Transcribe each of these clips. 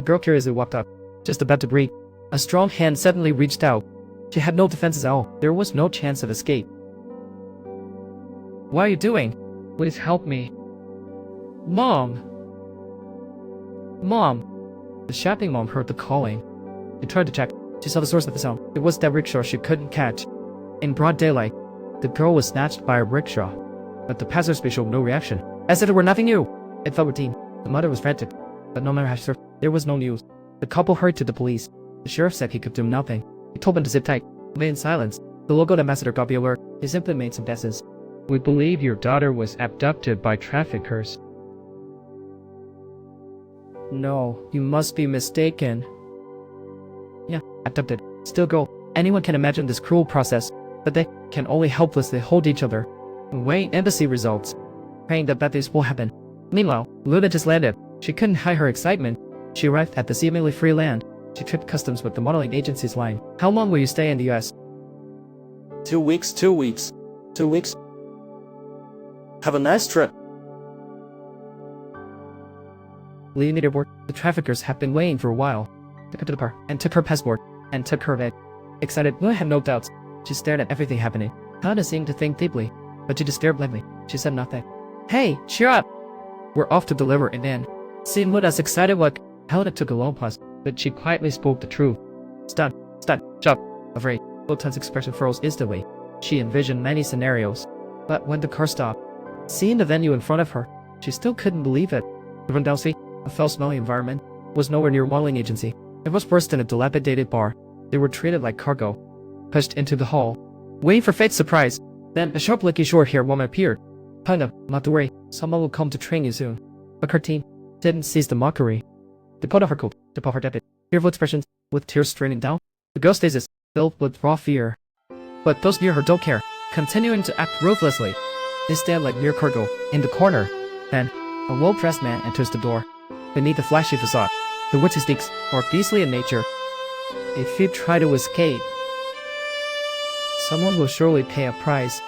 The girl curiously walked up, just about to breathe. A strong hand suddenly reached out. She had no defenses at all. There was no chance of escape. What are you doing? Please help me. Mom! Mom! The shouting mom heard the calling. She tried to check. She saw the source of the sound. It was that rickshaw she couldn't catch. In broad daylight, the girl was snatched by a rickshaw, but the passersby showed no reaction, as if it were nothing new. It felt routine. The mother was frantic, but no matter how she served, there was no news. The couple hurried to the police. The sheriff said he could do nothing. He told them to sit tight. They in silence. The local ambassador got the alert. He simply made some guesses. We believe your daughter was abducted by traffickers. No, you must be mistaken. Yeah, abducted. Still girl. Anyone can imagine this cruel process, but they can only helplessly hold each other and wait embassy results, praying that bad things will happen. Meanwhile, Luna just landed. She couldn't hide her excitement. She arrived at the seemingly free land. She tripped customs with the modeling agency's line. How long will you stay in the US? 2 weeks, 2 weeks. 2 weeks. Have a nice trip. Leaving the airport, the traffickers had been waiting for a while. They got to the car and took her passport and took her bag. Excited, Luna had no doubts. She stared at everything happening. Helena seemed to think deeply, but she just stared blankly. She said nothing. Hey, cheer up! We're off to deliver an end. Seeing Luna's excited look, Helena took a long pause, but she quietly spoke the truth. Stunned, shocked, afraid. Luna's expression froze instantly. She envisioned many scenarios. But when the car stopped, seeing the venue in front of her, she still couldn't believe it. The rundown street, a foul-smelling environment, was nowhere near a modeling agency. It was worse than a dilapidated bar. They were treated like cargo. Pushed into the hall, waiting for fate's surprise. Then a sharp-looking short-haired woman appeared. Kinda, not to worry, someone will come to train you soon. But her team didn't cease the mockery. They pulled off her coat, took off her jacket, fearful expressions, with tears straining down. The girl's face is filled with raw fear. But those near her don't care, continuing to act ruthlessly. They stand like mere cargo, in the corner. Then, a well-dressed man enters the door. Beneath the flashy facade, the witty sneaks are beastly in nature. If you try to escape, someone will surely pay a price.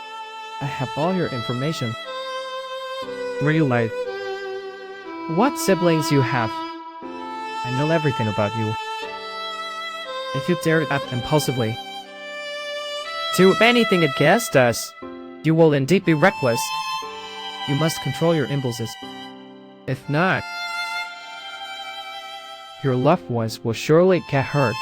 I have all your information. Real life. What siblings you have? I know everything about you. If you dare to act impulsively, do anything against us, you will indeed be reckless. You must control your impulses. If not, your loved ones will surely get hurt.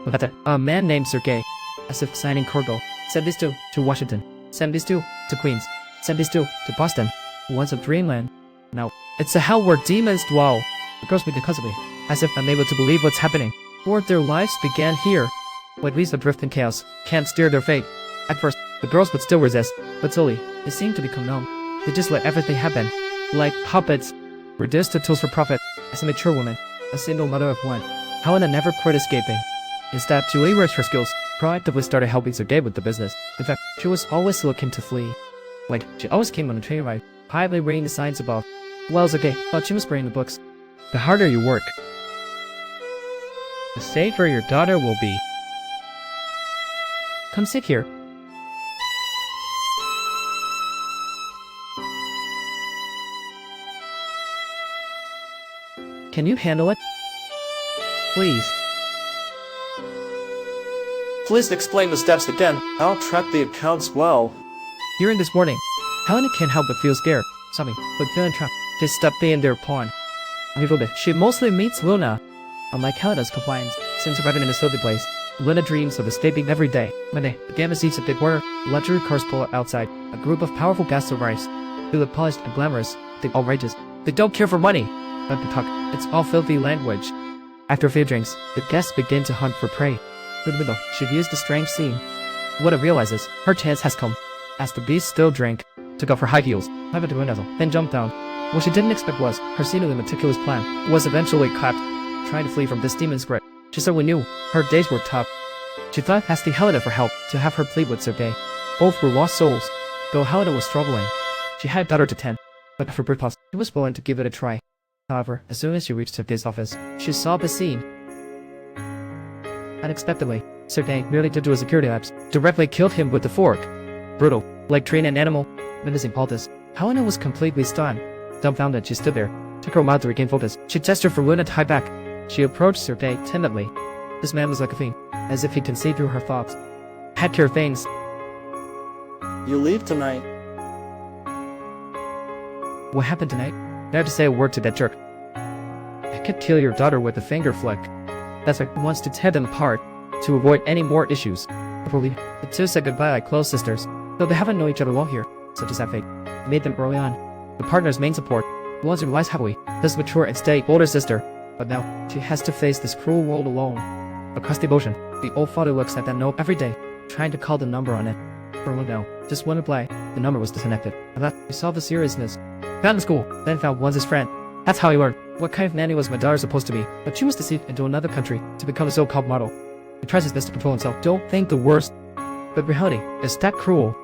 But a man named Sergei, as if signing cargo, sent these two to Washington, sent these two to Queens, sent these two to Boston. Once a dreamland. Now, it's a hell where demons dwell. The girls speak constantly, as if unable to believe what's happening. For their lives began here. Like leaves adrift in chaos, can't steer their fate. At first, the girls would still resist, but slowly, they seemed to become numb. They just let everything happen. Like puppets, reduced to tools for profit. As a mature woman, a single mother of one, Helena never quit escaping. Instead, to leverage her skills, proactively started helping Sergei with the business. In fact, she was always looking to flee. Like, she always came on a train ride, quietly reading the signs above. Well, Sergei thought she was spraying the books. The harder you work, the safer your daughter will be. Come sit here. Can you handle it? Please. Please explain the steps again. I'll track the accounts well. During this morning, Helena can't help but feel scared, sobbing, but feeling trapped. She stopped being their pawn. A little bit, she mostly meets Luna. Unlike Helena's compliance, since arriving in a silver place, Luna dreams of escaping every day. One day, the gamma seats a big corner, luxury cars pull up outside. A group of powerful guests arrives. They look polished and glamorous. They all righteous. They don't care for money. But they talk. It's all filthy language. After a few drinks, the guests begin to hunt for prey. Through the window, she views the strange scene. Luna realizes her chance has come. As the beast still drank, took off her high heels, climbed into a window, then jumped down. What she didn't expect was, her seemingly meticulous plan was eventually clapped. Trying to flee from this demon's grip, she certainly knew her days were tough. She thought asking Helena for help to have her plead with Sergei. Both were lost souls, though Helena was struggling. She had a daughter to tend, but for brief pause, she was willing to give it a try. However, as soon as she reached Sergei's office, she saw the scene. Unexpectedly, Sergei, merely due to a security lapse, directly killed him with the fork. Brutal, like training an animal, menacing Aldous. Helena was completely stunned. Dumbfounded, she stood there, took her mouth to regain focus. She gestured for Luna to hide back. She approached Sergei timidly. This man was like a fiend, as if he could see through her thoughts. Had cure things. You leave tonight. What happened tonight? Never to say a word to that jerk. I could kill your daughter with a finger flick. That's why he wants to tear them apart, to avoid any more issues. Before leaving, the two said goodbye like close sisters, though they haven't known each other long here. Such as that fate made them early on. The partner's main support, the ones who relies heavily, this mature and steady older sister. But now, she has to face this cruel world alone. Across the ocean, the old father looks at that note every day, trying to call the number on it. For a no, just one reply, the number was disconnected. And that he saw the seriousness. Found in school, then found once his friend. That's how he learned what kind of nanny was my daughter supposed to be. But she was deceived into another country to become a so-called model. He tries his best to control himself. Don't think the worst. But reality is that cruel.